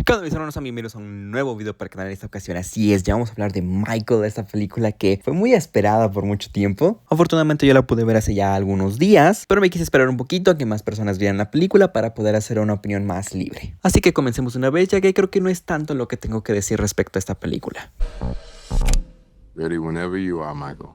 ¿Qué onda, mis hermanos? Bienvenidos a un nuevo video para el canal. En esta ocasión, así es, ya vamos a hablar de Michael, de esta película que fue muy esperada por mucho tiempo. Afortunadamente yo la pude ver hace ya algunos días, pero me quise esperar un poquito a que más personas vieran la película para poder hacer una opinión más libre. Así que comencemos una vez, ya que creo que no es tanto lo que tengo que decir respecto a esta película. Ready whenever you are, Michael.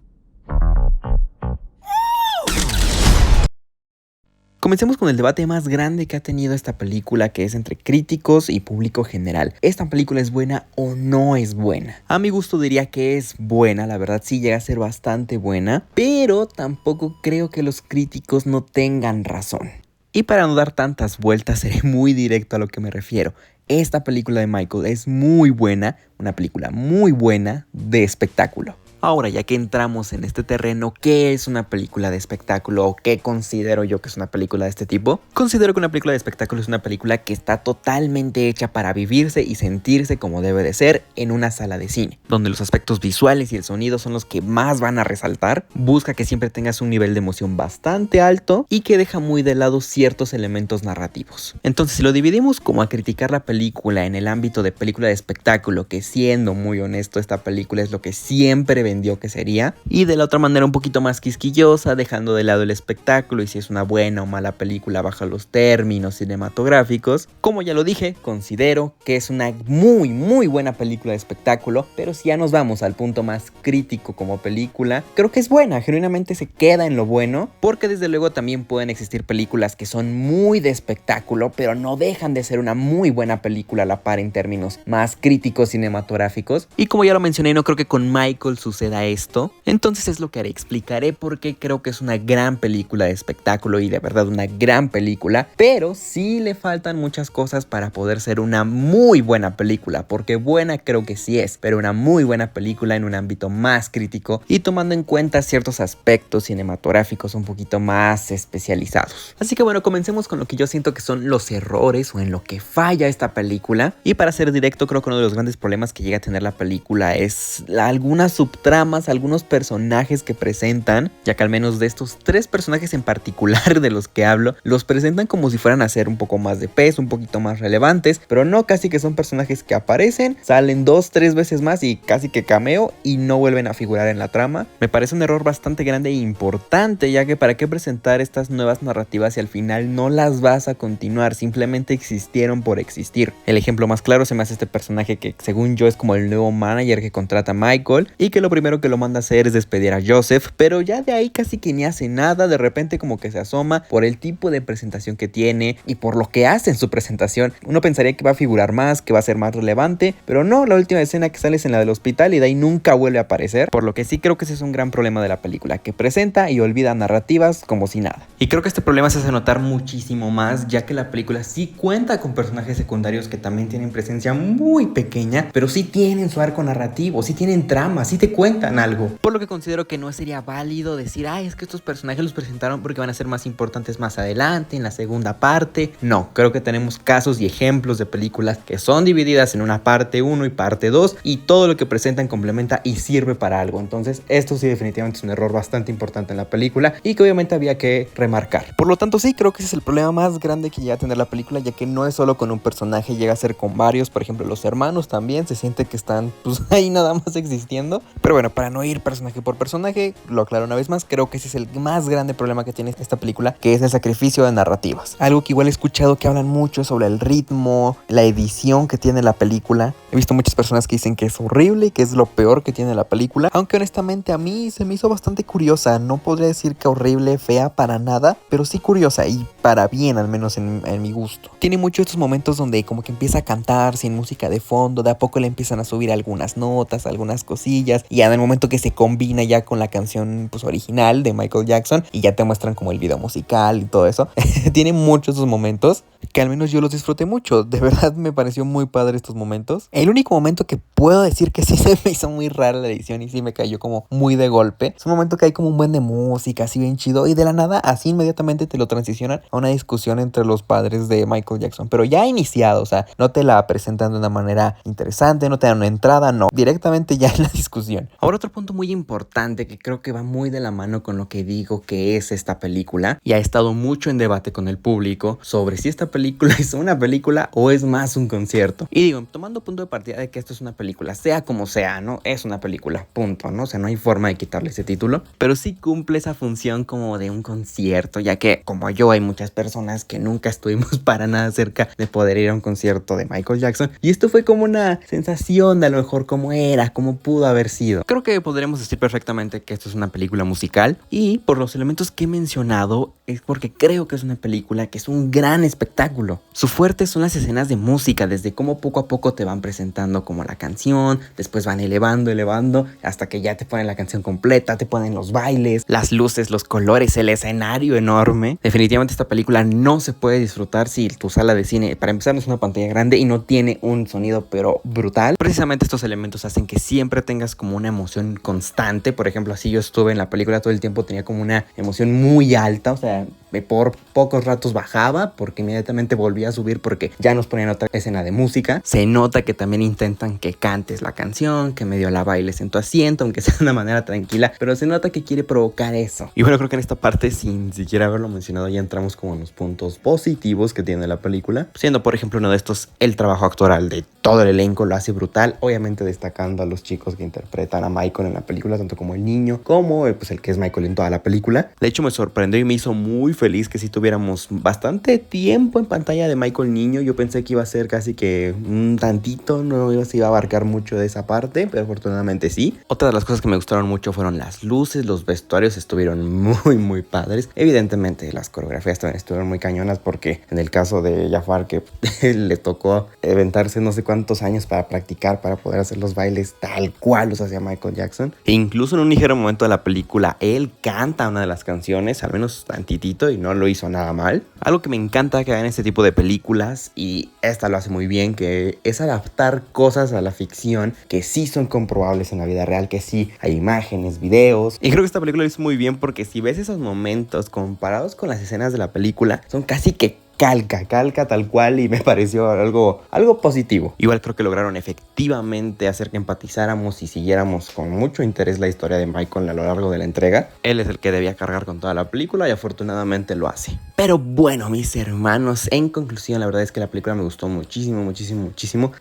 Comencemos con el debate más grande que ha tenido esta película, que es entre críticos y público general. ¿Esta película es buena o no es buena? A mi gusto diría que es buena, la verdad sí llega a ser bastante buena, pero tampoco creo que los críticos no tengan razón. Y para no dar tantas vueltas, seré muy directo a lo que me refiero. Esta película de Michael es muy buena, una película muy buena de espectáculo. Ahora, ya que entramos en este terreno, ¿qué es una película de espectáculo o qué considero yo que es una película de este tipo? Considero que una película de espectáculo es una película que está totalmente hecha para vivirse y sentirse como debe de ser en una sala de cine, donde los aspectos visuales y el sonido son los que más van a resaltar. Busca que siempre tengas un nivel de emoción bastante alto y que deja muy de lado ciertos elementos narrativos. Entonces, si lo dividimos como a criticar la película en el ámbito de película de espectáculo, que siendo muy honesto, esta película es lo que siempre vendió que sería, y de la otra manera un poquito más quisquillosa, dejando de lado el espectáculo y si es una buena o mala película bajo los términos cinematográficos. Como ya lo dije, considero que es una muy buena película de espectáculo, pero si ya nos vamos al punto más crítico como película, creo que es buena, genuinamente se queda en lo bueno, porque desde luego también pueden existir películas que son muy de espectáculo, pero no dejan de ser una muy buena película a la par en términos más críticos cinematográficos, y como ya lo mencioné, no creo que con Michael suceda esto. Entonces es lo que haré, explicaré por qué creo que es una gran película de espectáculo y de verdad una gran película, pero sí le faltan muchas cosas para poder ser una muy buena película, porque buena creo que sí es, pero una muy buena película en un ámbito más crítico y tomando en cuenta ciertos aspectos cinematográficos un poquito más especializados. Así que bueno, comencemos con lo que yo siento que son los errores o en lo que falla esta película, y para ser directo creo que uno de los grandes problemas que llega a tener la película es algunas subtramas, algunos personajes que presentan, ya que al menos de estos tres personajes en particular de los que hablo, los presentan como si fueran a ser un poco más de peso, un poquito más relevantes, pero no, casi que son personajes que aparecen, salen 2-3 veces más y casi que cameo y no vuelven a figurar en la trama. Me parece un error bastante grande e importante, ya que para qué presentar estas nuevas narrativas si al final no las vas a continuar, simplemente existieron por existir. El ejemplo más claro se me hace este personaje que según yo es como el nuevo manager que contrata a Michael y que lo primero que lo manda a hacer es despedir a Joseph, pero ya de ahí casi que ni hace nada, de repente como que se asoma por el tipo de presentación que tiene y por lo que hace en su presentación. Uno pensaría que va a figurar más, que va a ser más relevante, pero no, la última escena que sale es en la del hospital y de ahí nunca vuelve a aparecer, por lo que sí creo que ese es un gran problema de la película, que presenta y olvida narrativas como si nada. Y creo que este problema se hace notar muchísimo más, ya que la película sí cuenta con personajes secundarios que también tienen presencia muy pequeña, pero sí tienen su arco narrativo, sí tienen trama, sí te cuentan algo. Por lo que considero que no sería válido decir, ay, es que estos personajes los presentaron porque van a ser más importantes más adelante, en la segunda parte. No, creo que tenemos casos y ejemplos de películas que son divididas en una parte 1 y parte 2 y todo lo que presentan complementa y sirve para algo. Entonces esto sí definitivamente es un error bastante importante en la película y que obviamente había que remarcar. Por lo tanto sí, creo que ese es el problema más grande que llega a tener la película, ya que no es solo con un personaje, llega a ser con varios. Por ejemplo, los hermanos también se siente que están pues ahí nada más existiendo. Pero bueno, para no ir personaje por personaje, lo aclaro una vez más, creo que ese es el más grande problema que tiene esta película, que es el sacrificio de narrativas. Algo que igual he escuchado que hablan mucho sobre el ritmo, la edición que tiene la película. He visto muchas personas que dicen que es horrible y que es lo peor que tiene la película, aunque honestamente a mí se me hizo bastante curiosa. No podría decir que horrible, fea, para nada, pero sí curiosa y para bien, al menos en mi gusto. Tiene muchos estos momentos donde como que empieza a cantar sin música de fondo, de a poco le empiezan a subir algunas notas, algunas cosillas, y ya en el momento que se combina ya con la canción pues original de Michael Jackson y ya te muestran como el video musical y todo eso. Tiene muchos esos momentos que al menos yo los disfruté mucho. De verdad me pareció muy padre estos momentos. El único momento que puedo decir que sí se me hizo muy rara la edición y sí me cayó como muy de golpe, es un momento que hay como un buen de música así bien chido y de la nada así inmediatamente te lo transicionan a una discusión entre los padres de Michael Jackson, pero ya iniciado, o sea, no te la presentan de una manera interesante, no te dan una entrada, no, directamente ya en la discusión. Ahora otro punto muy importante que creo que va muy de la mano con lo que digo que es esta película y ha estado mucho en debate con el público sobre si esta película es una película o es más un concierto. Y digo, tomando punto de partida de que esto es una película, sea como sea, ¿no? Es una película, punto, ¿no? O sea, no hay forma de quitarle ese título, pero sí cumple esa función como de un concierto, ya que como yo hay muchas personas que nunca estuvimos para nada cerca de poder ir a un concierto de Michael Jackson y esto fue como una sensación de a lo mejor cómo era, cómo pudo haber sido. Creo que podremos decir perfectamente que esto es una película musical y por los elementos que he mencionado es porque creo que es una película que es un gran espectáculo. Su fuerte son las escenas de música, desde cómo poco a poco te van presentando como la canción, después van elevando hasta que ya te ponen la canción completa, te ponen los bailes, las luces, los colores, el escenario enorme. Definitivamente esta película no se puede disfrutar si tu sala de cine, para empezar, no es una pantalla grande y no tiene un sonido pero brutal. Precisamente estos elementos hacen que siempre tengas como una emoción constante. Por ejemplo, así yo estuve en la película todo el tiempo, tenía como una emoción muy alta, o sea, por pocos ratos bajaba porque inmediatamente volvía a subir porque ya nos ponían otra escena de música. Se nota que también intentan que cantes la canción, que medio la bailes en tu asiento, aunque sea de una manera tranquila, pero se nota que quiere provocar eso. Y bueno, creo que en esta parte, sin siquiera haberlo mencionado, ya entramos como en los puntos positivos que tiene la película, siendo por ejemplo uno de estos el trabajo actoral de todo el elenco, lo hace brutal, obviamente destacando a los chicos que interpretan a Michael en la película, tanto como el niño como pues el que es Michael en toda la película. De hecho me sorprendió y me hizo muy feliz que si tuviéramos bastante tiempo en pantalla de Michael niño. Yo pensé que iba a ser casi que un tantito, no se iba a abarcar mucho de esa parte, pero afortunadamente sí. Otra de las cosas que me gustaron mucho fueron las luces, los vestuarios estuvieron muy padres. Evidentemente las coreografías también estuvieron muy cañonas porque en el caso de Jafar que le tocó aventarse no sé cuántos años para practicar, para poder hacer los bailes tal cual los hacía Michael Jackson. E incluso en un ligero momento de la película él canta una de las canciones, al menos tantitito, y no lo hizo nada mal. Algo que me encanta que hagan este tipo de películas, y esta lo hace muy bien, que es adaptar cosas a la ficción que sí son comprobables en la vida real, que sí hay imágenes, videos. Y creo que esta película lo hizo muy bien porque si ves esos momentos comparados con las escenas de la película, son casi que calca tal cual, y me pareció algo positivo. Igual creo que lograron efectivamente hacer que empatizáramos y siguiéramos con mucho interés la historia de Michael a lo largo de la entrega. Él es el que debía cargar con toda la película y afortunadamente lo hace. Pero bueno, mis hermanos, en conclusión, la verdad es que la película me gustó muchísimo.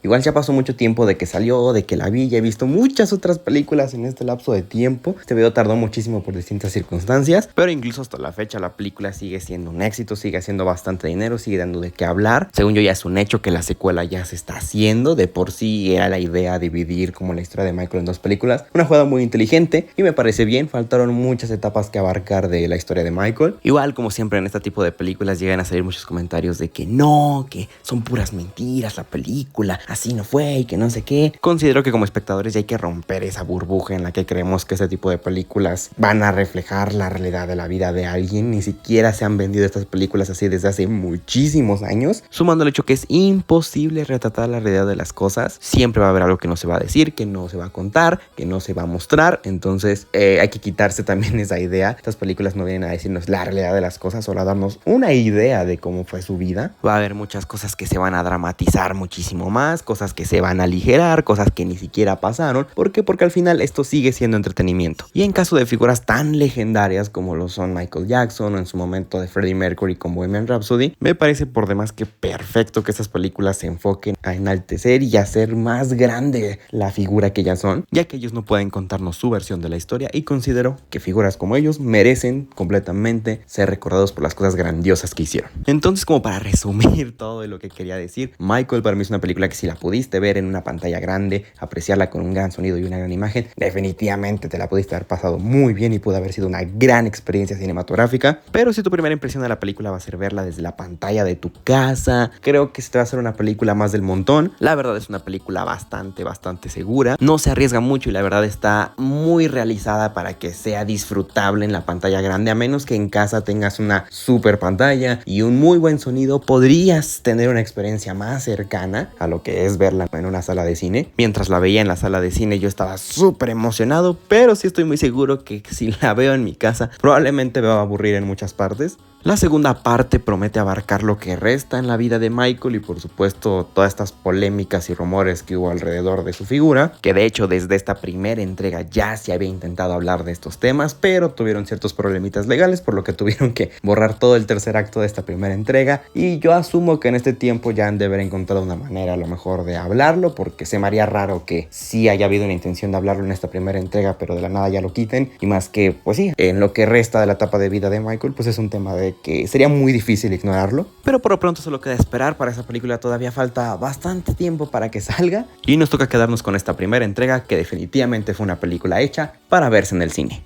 Igual ya pasó mucho tiempo de que salió, de que la vi, ya he visto muchas otras películas en este lapso de tiempo. Este video tardó muchísimo por distintas circunstancias, pero incluso hasta la fecha la película sigue siendo un éxito, sigue haciendo bastante dinero, sigue dando de qué hablar. Según yo ya es un hecho que la secuela ya se está haciendo. De por sí era la idea dividir como la historia de Michael en dos películas. Una jugada muy inteligente y me parece bien. Faltaron muchas etapas que abarcar de la historia de Michael. Igual como siempre en este tipo de películas llegan a salir muchos comentarios de que no, que son puras mentiras la película, así no fue y que no sé qué. Considero que como espectadores ya hay que romper esa burbuja en la que creemos que este tipo de películas van a reflejar la realidad de la vida de alguien. Ni siquiera se han vendido estas películas así desde hace muchísimos años, sumando el hecho que es imposible retratar la realidad de las cosas. Siempre va a haber algo que no se va a decir, que no se va a contar, que no se va a mostrar. Entonces hay que quitarse también esa idea. Estas películas no vienen a decirnos la realidad de las cosas, solo a darnos una idea de cómo fue su vida. Va a haber muchas cosas que se van a dramatizar muchísimo más, cosas que se van a aligerar, cosas que ni siquiera pasaron. ¿Por qué? Porque al final esto sigue siendo entretenimiento. Y en caso de figuras tan legendarias como lo son Michael Jackson o en su momento de Freddie Mercury con Bohemian Rhapsody, me parece por demás que perfecto que estas películas se enfoquen a enaltecer y a hacer más grande la figura que ya son, ya que ellos no pueden contarnos su versión de la historia, y considero que figuras como ellos merecen completamente ser recordados por las cosas grandiosas que hicieron. Entonces, como para resumir todo de lo que quería decir, Michael para mí es una película que si la pudiste ver en una pantalla grande, apreciarla con un gran sonido y una gran imagen, definitivamente te la pudiste haber pasado muy bien y pudo haber sido una gran experiencia cinematográfica. Pero si tu primera impresión de la película va a ser verla desde la pantalla de tu casa, creo que se te va a hacer una película más del montón. La verdad es una película bastante segura, no se arriesga mucho y la verdad está muy realizada para que sea disfrutable en la pantalla grande. A menos que en casa tengas una super pantalla y un muy buen sonido, podrías tener una experiencia más cercana a lo que es verla en una sala de cine. Mientras la veía en la sala de cine yo estaba súper emocionado, pero sí estoy muy seguro que si la veo en mi casa probablemente me va a aburrir en muchas partes. La segunda parte promete abarcar lo que resta en la vida de Michael y por supuesto todas estas polémicas y rumores que hubo alrededor de su figura, que de hecho desde esta primera entrega ya se había intentado hablar de estos temas, pero tuvieron ciertos problemitas legales por lo que tuvieron que borrar todo el tercer acto de esta primera entrega, y yo asumo que en este tiempo ya han de haber encontrado una manera a lo mejor de hablarlo, porque se me haría raro que sí haya habido una intención de hablarlo en esta primera entrega pero de la nada ya lo quiten, y más que pues sí, en lo que resta de la etapa de vida de Michael pues es un tema de que sería muy difícil ignorarlo, pero por lo pronto solo queda esperar. Para esa película todavía falta bastante tiempo para que salga y nos toca quedarnos con esta primera entrega que definitivamente fue una película hecha para verse en el cine.